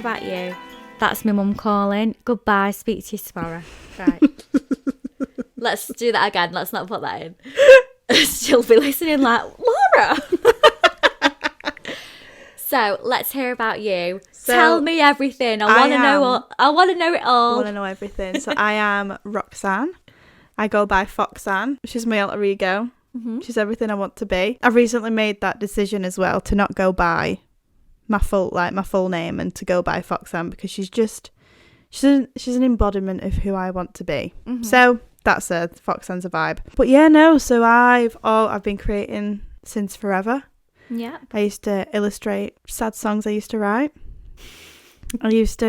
about you. That's my mum calling. Goodbye, speak to you tomorrow. Right. Let's do that again. Let's not put that in. She'll be listening like, Laura. So let's hear about you. Tell me everything. I want to know it all. I want to know everything. So I am Roxanne. I go by Foxanne. She's my alter ego. Mm-hmm. She's everything I want to be. I've recently made that decision as well to not go by my full name and to go by Foxanne because she's an embodiment of who I want to be. Mm-hmm. So that's Foxanne's a vibe. But yeah, no. So I've been creating since forever. Yeah. I used to illustrate sad songs I used to write. I used to,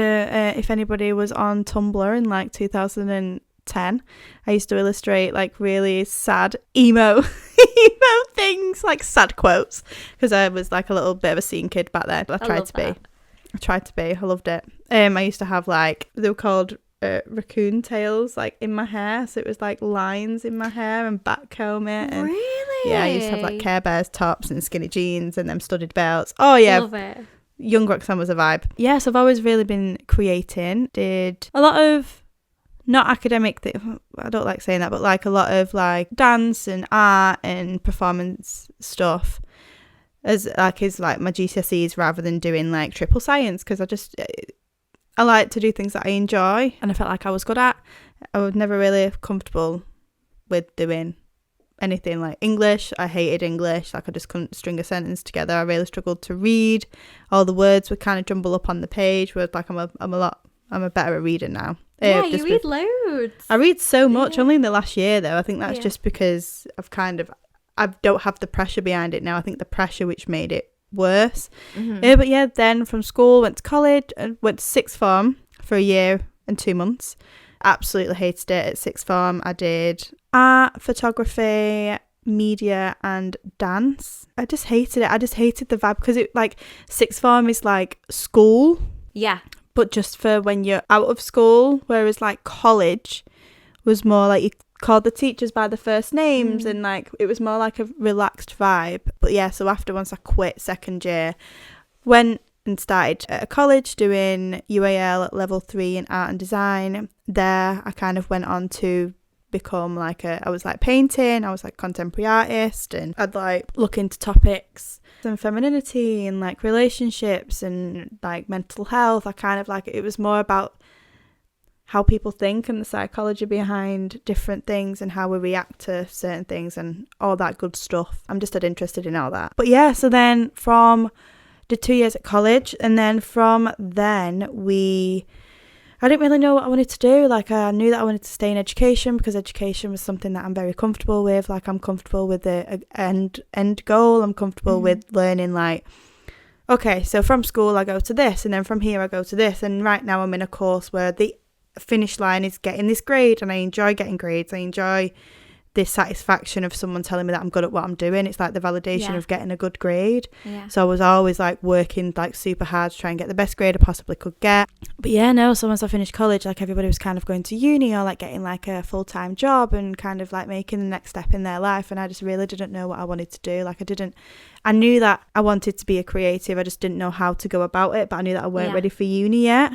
if anybody was on Tumblr in like 2010, I used to illustrate like really sad emo things, like sad quotes, because I was like a little bit of a scene kid back then. I tried to be. I loved it. I used to have like, they were called raccoon tails like in my hair, so it was like lines in my hair and backcomb it. And really? Yeah, I used to have like Care Bears tops and skinny jeans and them studded belts. Oh yeah, love it. Young Roxanne was a vibe. Yes, I've always really been creating. Did a lot of not academic I don't like saying that, but like a lot of like dance and art and performance stuff as like is like my GCSEs rather than doing like triple science, because I like to do things that I enjoy and I felt like I was good at. I was never really comfortable with doing anything like English. I hated English. Like I just couldn't string a sentence together. I really struggled to read. All the words would kind of jumble up on the page. Whereas like I'm a better at reading now. Yeah, you read loads. I read so much. Only in the last year though. I think that's just because I don't have the pressure behind it now. I think the pressure which made it worse. Mm-hmm. But yeah, then from school went to college and went to sixth form for a year and 2 months. Absolutely hated it. At sixth form I did art, photography, media and dance. I just hated it. I just hated the vibe because it like sixth form is like school, but just for when you're out of school, whereas like college was more like you called the teachers by the first names and like it was more like a relaxed vibe. But yeah, so after once I quit second year, went and started at a college doing UAL at level 3 in art and design. There I kind of went on to become like I was like painting, I was like contemporary artist, and I'd like look into topics and femininity and like relationships and like mental health. I kind of like it was more about how people think and the psychology behind different things and how we react to certain things and all that good stuff. I'm just interested in all that. But yeah, so then did 2 years at college, and then from then I didn't really know what I wanted to do. Like I knew that I wanted to stay in education because education was something that I'm very comfortable with. Like I'm comfortable with the end goal. I'm comfortable with learning like, okay, so from school I go to this and then from here I go to this. And right now I'm in a course where the finish line is getting this grade, and I enjoy getting grades. I enjoy this satisfaction of someone telling me that I'm good at what I'm doing. It's like the validation of getting a good grade. So I was always like working like super hard to try and get the best grade I possibly could get. But yeah, no, so once I finished college, like everybody was kind of going to uni or like getting like a full-time job and kind of like making the next step in their life, and I just really didn't know what I wanted to do. Like I knew that I wanted to be a creative, I just didn't know how to go about it. But I knew that I weren't ready for uni yet.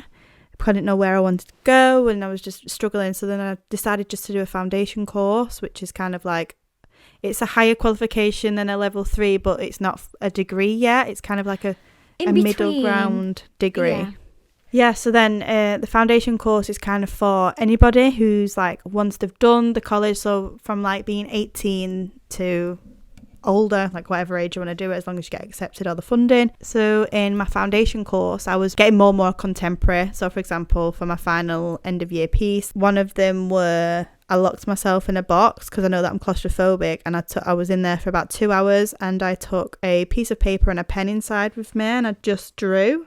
I didn't know where I wanted to go, and I was just struggling. So then I decided just to do a foundation course, which is kind of like, it's a higher qualification than a level 3, but it's not a degree yet. It's kind of like a middle ground degree. Yeah, so then the foundation course is kind of for anybody who's like, once they've done the college, so from like being 18 to older, like whatever age you want to do it, as long as you get accepted all the funding. So in my foundation course I was getting more and more contemporary. So for example, for my final end of year piece, one of them were I locked myself in a box because I know that I'm claustrophobic, and I was in there for about 2 hours, and I took a piece of paper and a pen inside with me and I just drew.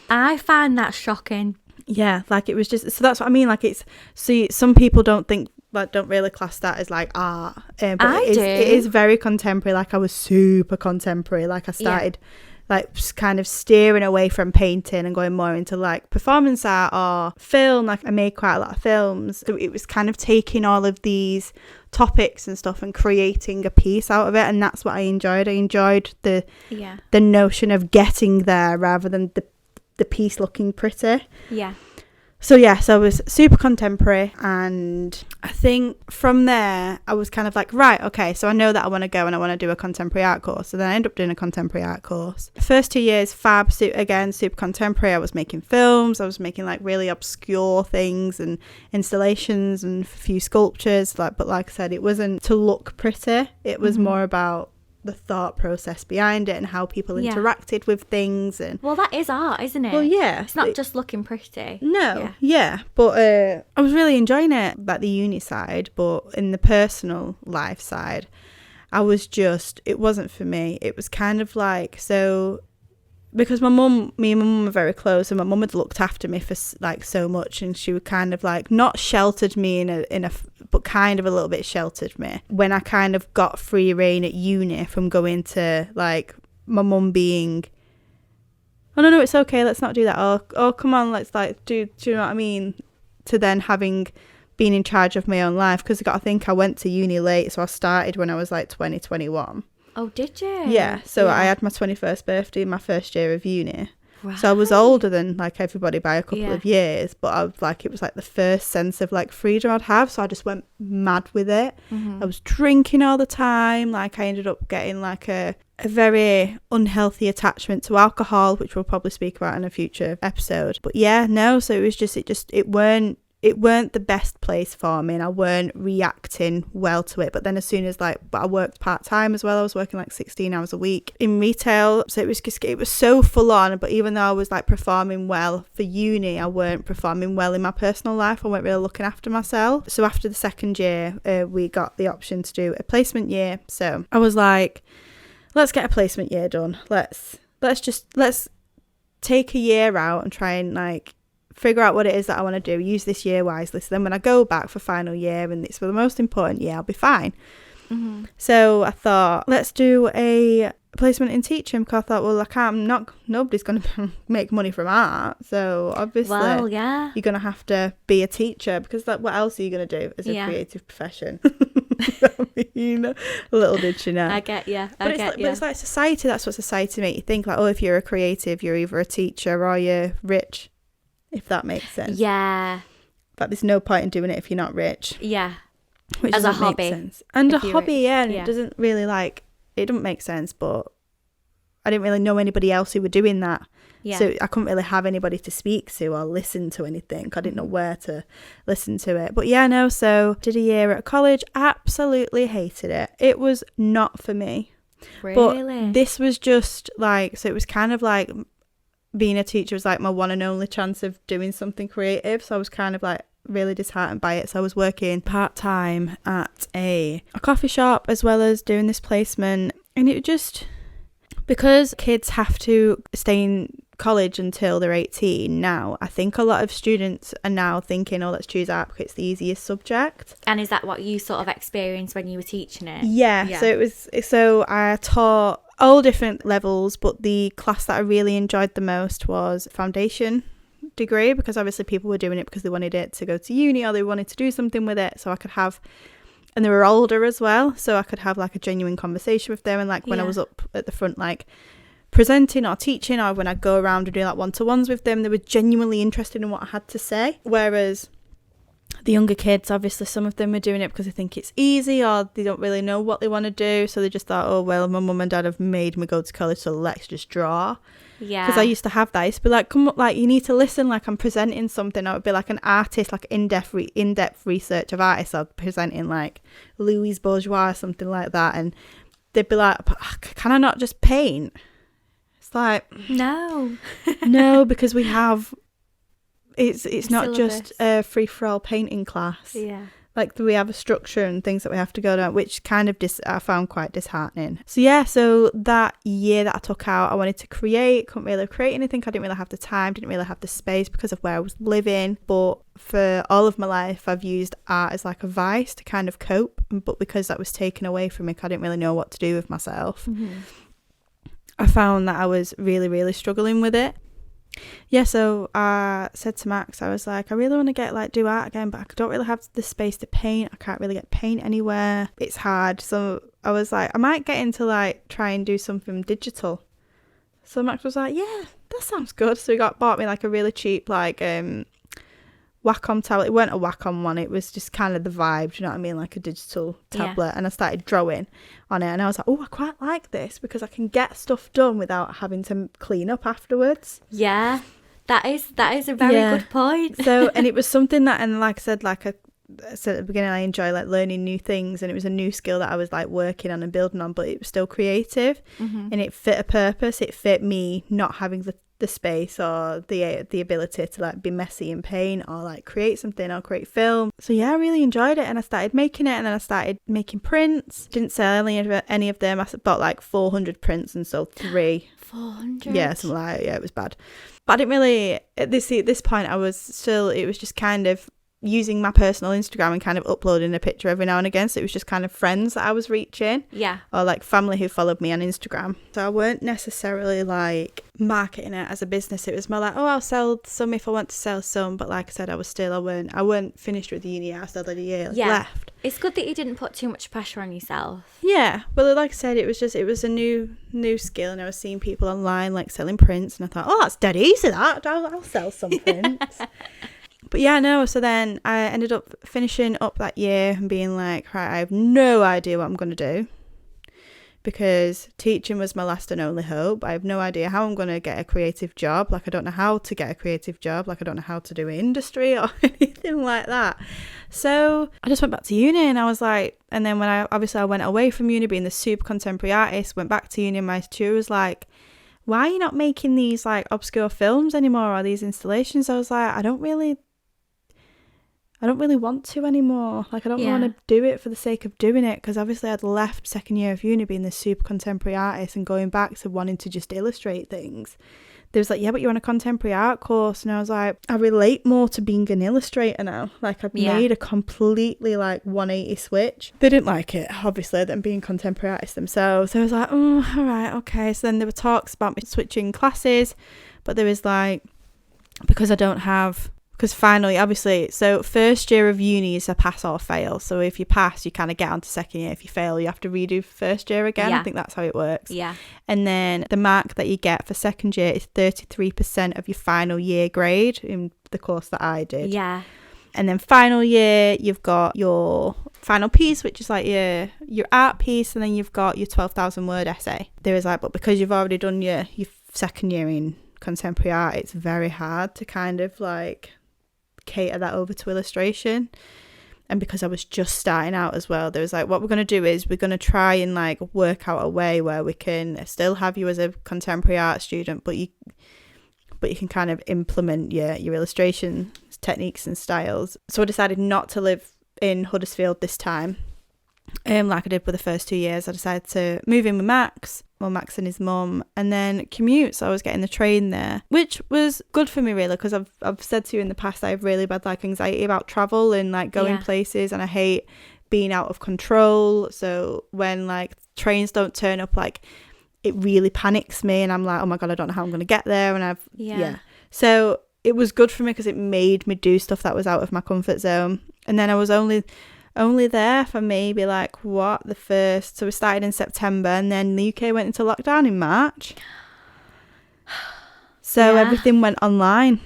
I find that shocking. Yeah, like it was just, so that's what I mean, like it's, see, some people don't really class that as like art, but it is very contemporary. Like I was super contemporary. Like I started like kind of steering away from painting and going more into like performance art or film. Like I made quite a lot of films, so it was kind of taking all of these topics and stuff and creating a piece out of it, and that's what I enjoyed. I enjoyed the notion of getting there rather than the piece looking pretty. Yeah. So yes, I was super contemporary, and I think from there I was kind of like, right, okay, so I know that I want to go and I want to do a contemporary art course. So then I ended up doing a contemporary art course. First 2 years, fab, again, super contemporary. I was making films, I was making like really obscure things and installations and a few sculptures, but like I said, it wasn't to look pretty. It was more about the thought process behind it and how people interacted with things. And well, that is art, isn't it? Well, yeah, it's not just looking pretty. No, but I was really enjoying it, like the uni side, but in the personal life side, I was just, it wasn't for me. It was kind of like, so because me and my mum were very close, and my mum had looked after me for like so much, and she would kind of like not sheltered me but kind of a little bit sheltered me when I kind of got free reign at uni from going to like my mum being, oh no, it's okay, let's not do that, oh come on, let's like do you know what I mean, to then having been in charge of my own life, because I think I went to uni late, so I started when I was like 21. Oh, did you? Yeah, so I had my 21st birthday in my first year of uni. Right. So I was older than like everybody by a couple of years, but I was like, it was like the first sense of like freedom I'd have, so I just went mad with it. I was drinking all the time, like I ended up getting like a very unhealthy attachment to alcohol, which we'll probably speak about in a future episode. But yeah, no, so it weren't the best place for me, and I weren't reacting well to it. But then as soon as but I worked part-time as well. I was working like 16 hours a week in retail, so it was so full on. But even though I was like performing well for uni, I weren't performing well in my personal life. I weren't really looking after myself. So after the second year, we got the option to do a placement year. So I was like, let's get a placement year done. Let's take a year out and try and like figure out what it is that I want to do, use this year wisely, so then when I go back for final year and it's for the most important year, I'll be fine. So I thought, let's do a placement in teaching, because I thought, well, nobody's going to make money from art, so obviously you're going to have to be a teacher, because what else are you going to do as a creative profession? I mean, little did she know. I get you. But it's like society, that's what society make you think, like, oh, if you're a creative, you're either a teacher or you're rich. If that makes sense. Yeah. But there's no point in doing it if you're not rich. Yeah. Which as a doesn't hobby. make sense. And a hobby, rich. and it doesn't really it doesn't make sense, but I didn't really know anybody else who were doing that. Yeah. So I couldn't really have anybody to speak to or listen to anything. I didn't know where to listen to it. But yeah, no, so did a year at college, absolutely hated it. It was not for me. Really? But this was just like, so it was kind of like, being a teacher was like my one and only chance of doing something creative, so I was kind of like really disheartened by it. So I was working part-time at a coffee shop as well as doing this placement, and it just, because kids have to stay in college until they're 18 now, I think a lot of students are now thinking, oh, let's choose art because it's the easiest subject. And is that what you sort of experienced when you were teaching it? Yeah. So I taught all different levels, but the class that I really enjoyed the most was foundation degree, because obviously people were doing it because they wanted it to go to uni or they wanted to do something with it, so I could have, and they were older as well, so I could have like a genuine conversation with them, and like when I was up at the front like presenting or teaching, or when I go around and do like one-to-ones with them, they were genuinely interested in what I had to say. Whereas the younger kids, obviously some of them are doing it because they think it's easy or they don't really know what they want to do, so they just thought, oh well, my mum and dad have made me go to college, so let's just draw. Yeah, because I used to have that. I used to be like, come up, like you need to listen, like I'm presenting something. I would be like an artist, like in-depth research of artists. I'd be presenting like Louise Bourgeois or something like that, and they'd be like, can I not just paint? It's like, no because we have, it's not just a free-for-all painting class. Yeah, like we have a structure and things that we have to go down, which kind of I found quite disheartening. So yeah, so that year that I took out, I wanted to create, couldn't really create anything. I didn't really have the time, didn't really have the space because of where I was living. But for all of my life, I've used art as like a vice to kind of cope. But because that was taken away from me, I didn't really know what to do with myself. Mm-hmm. I found that I was really, really struggling with it. Yeah, so I said to Max, I was like, I really want to do art again, but I don't really have the space to paint. I can't really get paint anywhere. It's hard. So I was like, I might get into try and do something digital. So Max was like, yeah, that sounds good. So he bought me like a really cheap like Wacom tablet. It weren't a Wacom one, it was just kind of the vibe, do you know what I mean, like a digital tablet. And I started drawing on it, and I was like, oh, I quite like this because I can get stuff done without having to clean up afterwards. Yeah, that is a very good point. So, and it was something that, and like I said, I said at the beginning, I enjoy like learning new things, and it was a new skill that I was like working on and building on, but it was still creative. And it fit a purpose. It fit me not having the space or the ability to like be messy and paint or like create something or create film. So yeah, I really enjoyed it, and I started making it, and then I started making prints. Didn't sell any of them. I bought like 400 prints and sold 3. 400? Yeah, something like that. Yeah, it was bad. But I didn't really, at this point, it was just kind of using my personal Instagram and kind of uploading a picture every now and again. So it was just kind of friends that I was reaching. Yeah. Or like family who followed me on Instagram. So I weren't necessarily like marketing it as a business. It was more like, oh, I'll sell some if I want to sell some. But like I said, I weren't finished with the uni. I still had a year left. It's good that you didn't put too much pressure on yourself. Yeah. But like I said, it was a new skill, and I was seeing people online like selling prints, and I thought, oh, that's dead easy, that. I'll sell some prints. But yeah, no, so then I ended up finishing up that year and being like, right, I have no idea what I'm going to do, because teaching was my last and only hope. I have no idea how I'm going to get a creative job. Like, I don't know how to get a creative job. Like, I don't know how to do industry or anything like that. So I just went back to uni, and I was like, and then when I went away from uni being the super contemporary artist, went back to uni, and my tutor was like, why are you not making these like obscure films anymore or these installations? I was like, I don't really want to anymore. Like, I don't want to do it for the sake of doing it, because obviously I'd left second year of uni being this super contemporary artist and going back to wanting to just illustrate things. They was like, yeah, but you're on a contemporary art course. And I was like, I relate more to being an illustrator now. Like, I've made a completely like 180 switch. They didn't like it, obviously, them being contemporary artists themselves. So I was like, oh, all right, okay. So then there were talks about me switching classes, but there was like, because finally, obviously, so first year of uni is a pass or fail. So if you pass, you kind of get on to second year. If you fail, you have to redo first year again. I think that's how it works. Yeah. And then the mark that you get for second year is 33% of your final year grade in the course that I did. Yeah. And then final year, you've got your final piece, which is like your art piece, and then you've got your 12,000 word essay. There is like, but because you've already done your second year in contemporary art, it's very hard to kind of like cater that over to illustration. And because I was just starting out as well, there was like, what we're going to do is we're going to try and like work out a way where we can still have you as a contemporary art student, but you can kind of implement your illustration techniques and styles. So I decided not to live in Huddersfield this time, like I did with the first 2 years. I decided to move in with Max and his mum, and then commute. So I was getting the train there, which was good for me really, because I've said to you in the past I have really bad like anxiety about travel and like going places, and I hate being out of control. So when like trains don't turn up, like it really panics me, and I'm like, oh my god, I don't know how I'm going to get there. And so it was good for me because it made me do stuff that was out of my comfort zone. And then I was only there for maybe like so we started in September, and then the UK went into lockdown in March, so everything went online.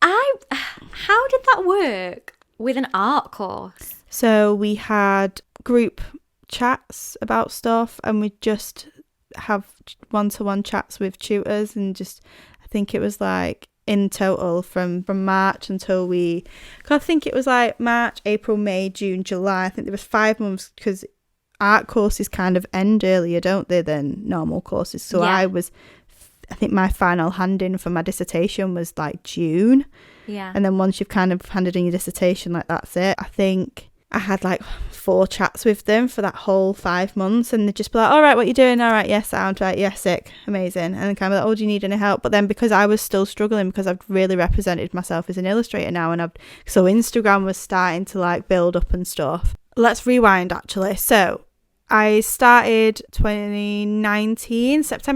How did that work with an art course? So we had group chats about stuff, and we just have one-to-one chats with tutors, and just I think it was like in total from March until I think it was like March, April, May, June, July. I think there was 5 months, because art courses kind of end earlier, don't they, than normal courses. So I think my final hand-in for my dissertation was like June. Yeah. And then once you've kind of handed in your dissertation, like that's it. I think I had like 4 chats with them for that whole 5 months, and they'd just be like, all right, what you doing? All right, yes, sound, right, yes, sick, amazing. And then kind of like, oh, do you need any help? But then because I was still struggling, because I've really represented myself as an illustrator now, and so Instagram was starting to like build up and stuff. Let's rewind actually. So I started September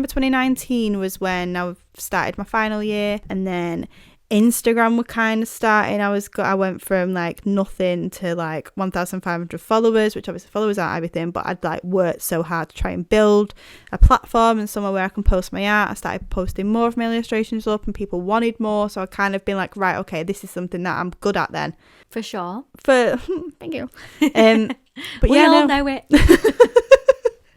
2019 was when I started my final year, and then Instagram were kind of starting. I went from like nothing to like 1,500 followers, which obviously followers aren't everything, but I'd like worked so hard to try and build a platform and somewhere where I can post my art. I started posting more of my illustrations up and people wanted more, so I kind of been like, right, okay, this is something that I'm good at then. For sure. Thank you. But we all know it.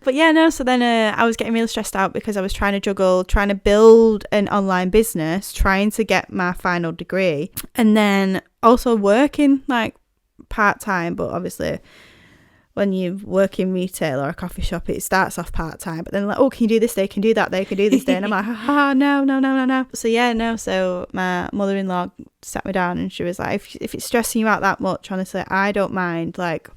But yeah, no, so then I was getting really stressed out because I was trying to juggle, trying to build an online business, trying to get my final degree, and then also working like part-time. But obviously when you work in retail or a coffee shop, it starts off part-time, but then like, oh, can you do this day, can you do that day, can you do this day? And I'm like, no. So yeah, no, so my mother-in-law sat me down and she was like, if it's stressing you out that much, honestly, I don't mind like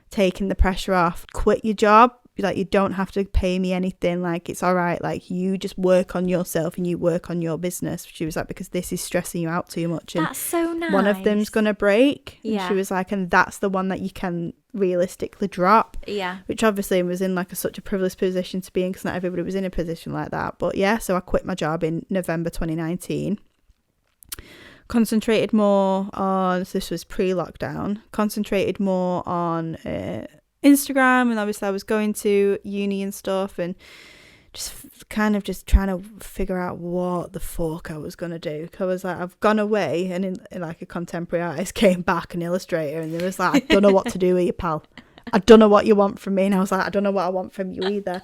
taking the pressure off, quit your job. Like, you don't have to pay me anything, like it's all right, like you just work on yourself and you work on your business. She was like, because this is stressing you out too much and that's so nice. One of them's gonna break. Yeah. And she was like, and that's the one that you can realistically drop. Yeah. Which obviously was in like such a privileged position to be in, because not everybody was in a position like that. But yeah, so I quit my job in November 2019, concentrated more on, so this was pre-lockdown, concentrated more on Instagram, and obviously I was going to uni and stuff and just kind of just trying to figure out what the fuck I was going to do. Because I was like, I've gone away, and in like a contemporary artist came back, an illustrator, and they was like, I don't know what to do with you, pal. I don't know what you want from me. And I was like, I don't know what I want from you either.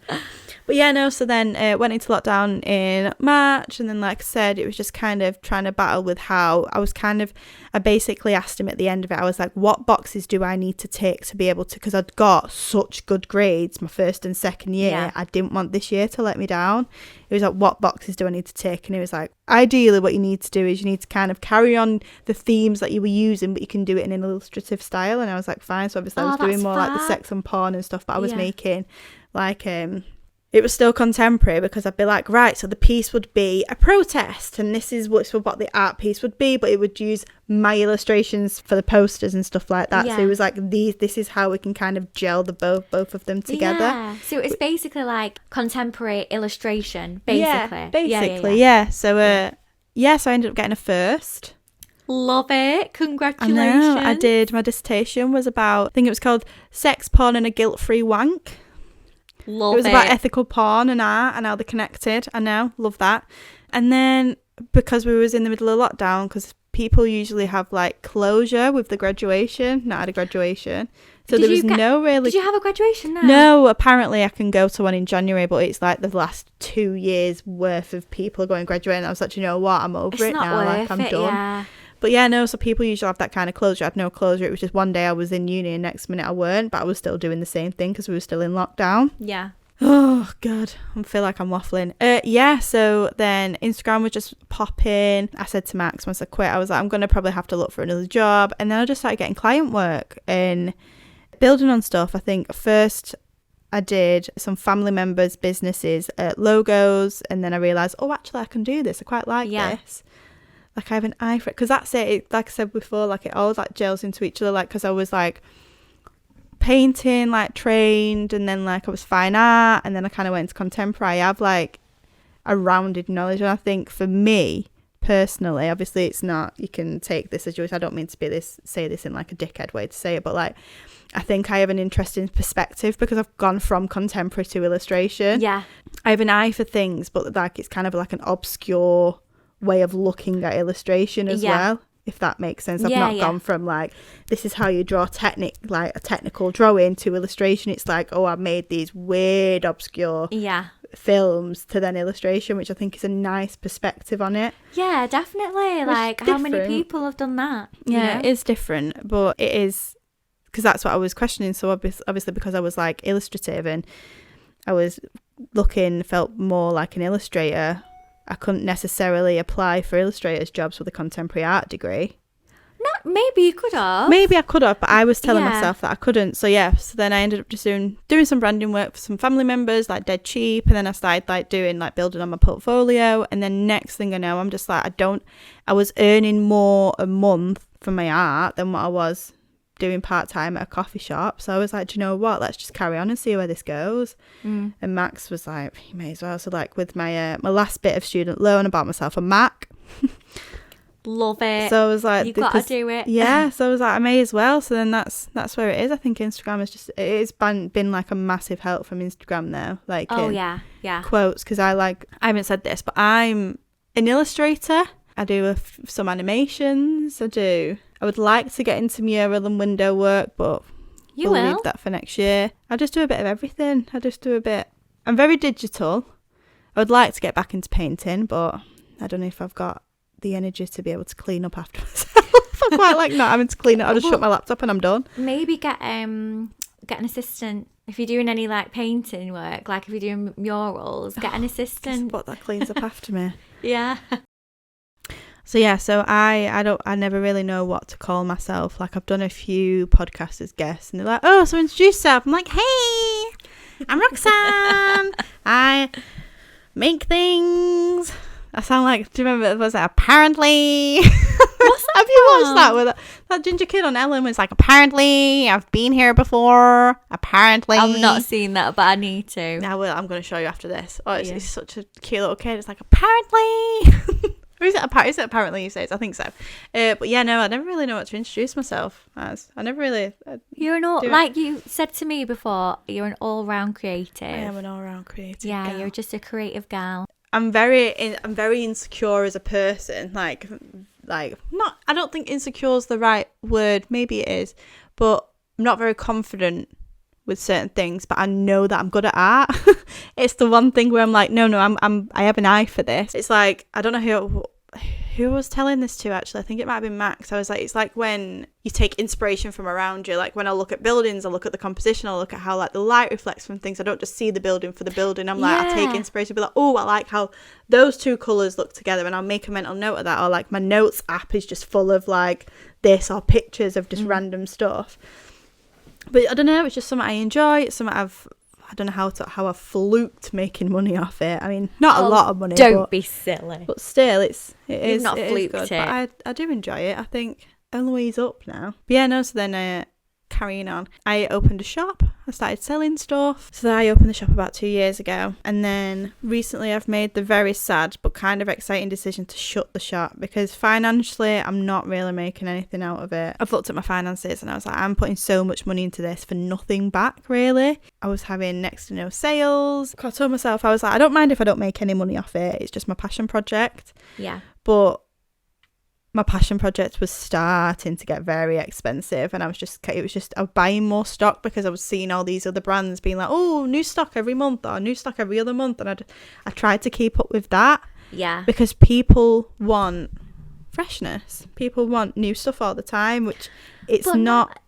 But yeah, no, so then went into lockdown in March, and then like I said, it was just kind of trying to battle with how I basically asked him at the end of it, I was like, what boxes do I need to tick to be able to, because I'd got such good grades my first and second year. Yeah. I didn't want this year to let me down. It was like, what boxes do I need to tick? And it was like, ideally what you need to do is you need to kind of carry on the themes that you were using, but you can do it in an illustrative style. And I was like, fine. So obviously I was doing more like the sex and porn and stuff, but I was making like it was still contemporary, because I'd be like, right, so the piece would be a protest, and this is what the art piece would be, but it would use my illustrations for the posters and stuff like that. So it was like, this is how we can kind of gel the both of them together. Yeah. So it's basically like contemporary illustration, basically. Yeah, basically, yeah. So so I ended up getting a first. Love it. Congratulations. I know, I did. My dissertation was about, I think it was called Sex, Porn and a Guilt-Free Wank. Love it. It was about ethical porn and art and how they're connected. I know, love that. And then because we was in the middle of lockdown, because people usually have like closure with the graduation, not at a graduation. So there was no really... Did you have a graduation now? No, apparently I can go to one in January, but it's like the last 2 years worth of people going graduating. I was like, you know what, I'm over it now. Like, I'm done. Yeah. But yeah, no, so people usually have that kind of closure. I had no closure. It was just one day I was in uni and next minute I weren't, but I was still doing the same thing because we were still in lockdown. Yeah. Oh, God. I feel like I'm waffling. Yeah, so then Instagram was just popping. I said to Max once I quit, I was like, I'm going to probably have to look for another job. And then I just started getting client work and building on stuff. I think first I did some family members' businesses, logos, and then I realised, oh, actually I can do this. I quite like this. Like, I have an eye for it, because that's it. Like I said before, like it all like gels into each other. Like, because I was like painting, like trained, and then like I was fine art, and then I kind of went into contemporary. I have like a rounded knowledge, and I think for me personally, obviously it's not, you can take this as yours. I don't mean to say this in like a dickhead way to say it, but like I think I have an interesting perspective because I've gone from contemporary to illustration. Yeah, I have an eye for things, but like it's kind of like an obscure way of looking at illustration as well, if that makes sense. I've not gone from like, this is how you draw like a technical drawing, to illustration. It's like, oh, I've made these weird obscure films, to then illustration, which I think is a nice perspective on it. Yeah, definitely. Like, how many people have done that? Yeah, it is different, but it is, because that's what I was questioning. So obviously because I was like illustrative and I was felt more like an illustrator, I couldn't necessarily apply for illustrators jobs with a contemporary art degree. No, maybe you could have. Maybe I could have, but I was telling myself that I couldn't. So so then I ended up just doing some branding work for some family members, like dead cheap, and then I started like doing like building on my portfolio, and then next thing I know, I'm just like, I was earning more a month for my art than what I was doing part-time at a coffee shop. So I was like, do you know what, let's just carry on and see where this goes. And Max was like, you may as well. So like with my my last bit of student loan, I bought myself a Mac. Love it. So I was like, you've got to do it. Yeah. So I was like, I may as well. So then that's where it is. I think Instagram is just, it's been like a massive help from Instagram now. Like, yeah. quotes, because I haven't said this, but I'm an illustrator. I do some animations. I would like to get into mural and window work, but we'll leave that for next year. I just do a bit of everything. I'm very digital. I would like to get back into painting, but I don't know if I've got the energy to be able to clean up after myself. I quite like not having to clean it. I'll just shut my laptop and I'm done. Maybe get an assistant. If you're doing any like painting work, like if you're doing murals, get an assistant. But that cleans up after me. Yeah. So yeah, I never really know what to call myself. Like, I've done a few podcasts as guests and they're like, oh, so introduce yourself. I'm like, hey, I'm Roxanne. I make things. I sound like, do you remember, was that apparently? What's that? Have you watched that with that ginger kid on Ellen? Was like, apparently I've been here before. Apparently. I've not seen that, but I need to. Now I'm going to show you after this. Oh, it's such a cute little kid. It's like, apparently. Or is it apparently he says? I think so. But yeah, no, I never really know what to introduce myself as. I never really. You're like you said to me before, you're an all-round creative. I am an all-round creative. Yeah, girl. You're just a creative gal. I'm very insecure as a person. Like not. I don't think insecure is the right word. Maybe it is, but I'm not very confident with certain things. But I know that I'm good at art. It's the one thing where I'm like, no, I have an eye for this. It's like, I don't know who I was telling this to, actually. I think it might have been Max. I was like, it's like when you take inspiration from around you. Like when I look at buildings, I look at the composition, I look at how like the light reflects from things. I don't just see the building for the building. I'm like, I take inspiration, be like, oh, I like how those two colours look together, and I'll make a mental note of that. Or like my notes app is just full of like this, or pictures of just random stuff. But I don't know, it's just something I enjoy. It's something I don't know how I've fluked making money off it. I mean, not a lot of money. Don't be silly. But still, it You've is not fluked good. it. But I do enjoy it. I think Eloise up now. But yeah, no, so then carrying on, I opened a shop. I started selling stuff. So I opened the shop about 2 years ago. And then recently I've made the very sad but kind of exciting decision to shut the shop, because financially I'm not really making anything out of it. I've looked at my finances and I was like, I'm putting so much money into this for nothing back, really. I was having next to no sales. I told myself, I was like, I don't mind if I don't make any money off it. It's just my passion project. Yeah. But my passion project was starting to get very expensive, and I was buying more stock because I was seeing all these other brands being like, oh, new stock every month or new stock every other month, and I tried to keep up with that. Yeah. Because people want freshness. People want new stuff all the time, which it's not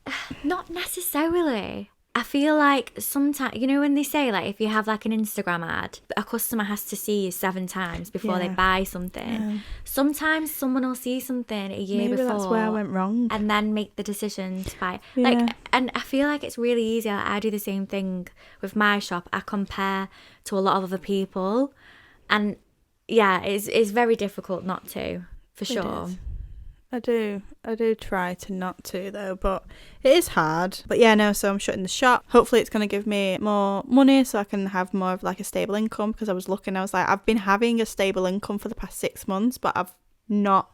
necessarily. I feel like sometimes, you know, when they say like if you have like an Instagram ad, a customer has to see you 7 times before they buy something. Yeah. Sometimes someone will see something a year before. Maybe that's where I went wrong. And then make the decision to buy. Yeah. Like, and I feel like it's really easy. Like, I do the same thing with my shop. I compare to a lot of other people, and yeah, it's very difficult not to, for sure. I do try to not to, though, but it is hard. But yeah, no, so I'm shutting the shop. Hopefully it's going to give me more money so I can have more of like a stable income, because I was like, I've been having a stable income for the past 6 months, but I've not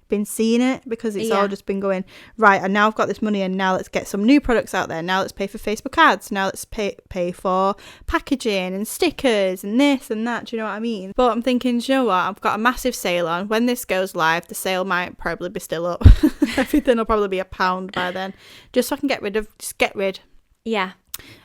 been seeing it, because it's all just been going, right, and now I've got this money, and now let's get some new products out there. Now let's pay for Facebook ads. Now let's pay for packaging and stickers and this and that. Do you know what I mean? But I'm thinking, do you know what? I've got a massive sale on. When this goes live, the sale might probably be still up. Everything will probably be £1 by then, just so I can get rid. Yeah.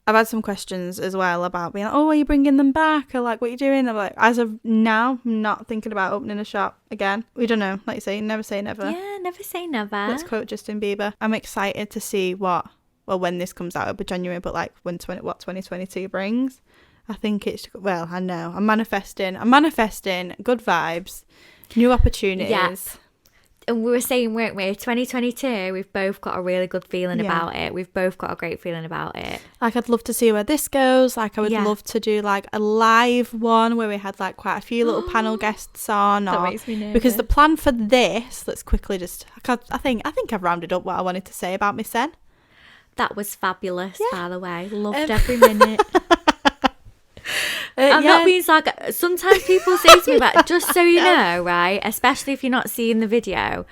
I've had some questions as well about being like, oh, are you bringing them back? Or like, what are you doing? I'm like, as of now, I'm not thinking about opening a shop again. We don't know. Like you say, never say never. Yeah, never say never. Let's quote Justin Bieber. I'm excited to see when this comes out, it'll be January, but like what 2022 brings. I think I know. I'm manifesting good vibes, new opportunities. Yes. And we were saying, weren't we, 2022, we've both got a really good feeling about it. We've both got a great feeling about it. Like, I'd love to see where this goes. Like, I would love to do, like, a live one where we had, like, quite a few little panel guests on. That makes me nervous. Because the plan for this, let's quickly just... I think I've rounded up what I wanted to say about Miss Sen. That was fabulous, by the way. Loved every minute. I'm not being sarcastic. Sometimes people say to me, but just so you know, right, especially if you're not seeing the video,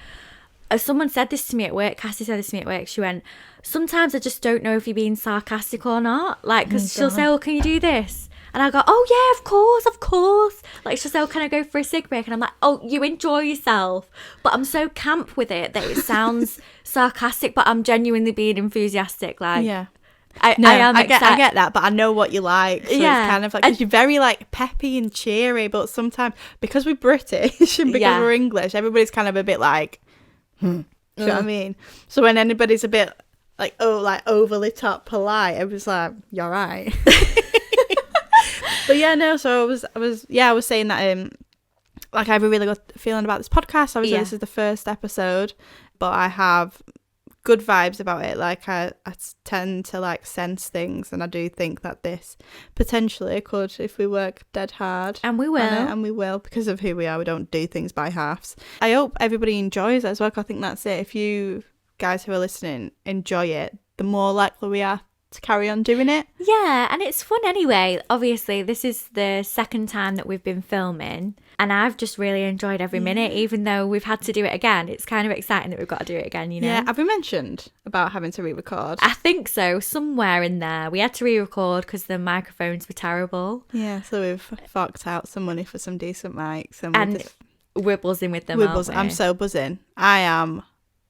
someone said this to me at work, Cassie said this to me at work, she went, sometimes I just don't know if you're being sarcastic or not, like, because she'll say, oh, can you do this? And I go, oh yeah, of course. Like, she'll say, oh, can I go for a cig break? And I'm like, oh, you enjoy yourself. But I'm so camp with it that it sounds sarcastic, but I'm genuinely being enthusiastic. Like, yeah. I am I get that, but I know what you like. So yeah. It's kind of like, because you're very like peppy and cheery, but sometimes because we're British and because we're English, everybody's kind of a bit like, do you know what I mean? So when anybody's a bit like, oh, like overly top polite, I was like, you're right. But yeah, no, so I was saying that like I have a really good feeling about this podcast. Obviously this is the first episode, but I have good vibes about it. Like I tend to like sense things, and I do think that this potentially could, if we work dead hard, and we will, because of who we are, we don't do things by halves. I hope everybody enjoys it as well. I think that's it. If you guys who are listening enjoy it, the more likely we are to carry on doing it. Yeah, and it's fun anyway. Obviously, this is the second time that we've been filming, and I've just really enjoyed every minute, even though we've had to do it again. It's kind of exciting that we've got to do it again, you know? Yeah, have we mentioned about having to re-record? I think so, somewhere in there. We had to re-record because the microphones were terrible. Yeah, so we've forked out some money for some decent mics. And we're buzzing with them, we're buzzing. I'm so buzzing. I am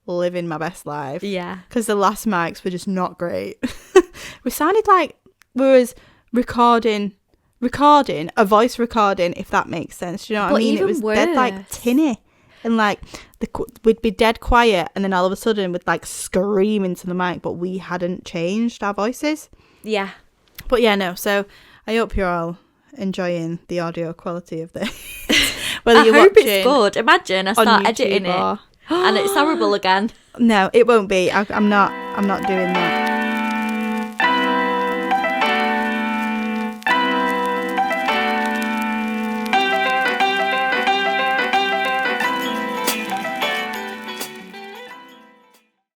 living my best life. Yeah. Because the last mics were just not great. We sounded like we was recording a voice recording, if that makes sense. Do you know what I mean? It was dead like tinny, and like we'd be dead quiet, and then all of a sudden we'd like scream into the mic, but we hadn't changed our voices. Yeah. But yeah, no. So I hope you're all enjoying the audio quality of this. Whether I hope it's good. Imagine I start editing it and it's horrible again. No, it won't be. I'm not doing that.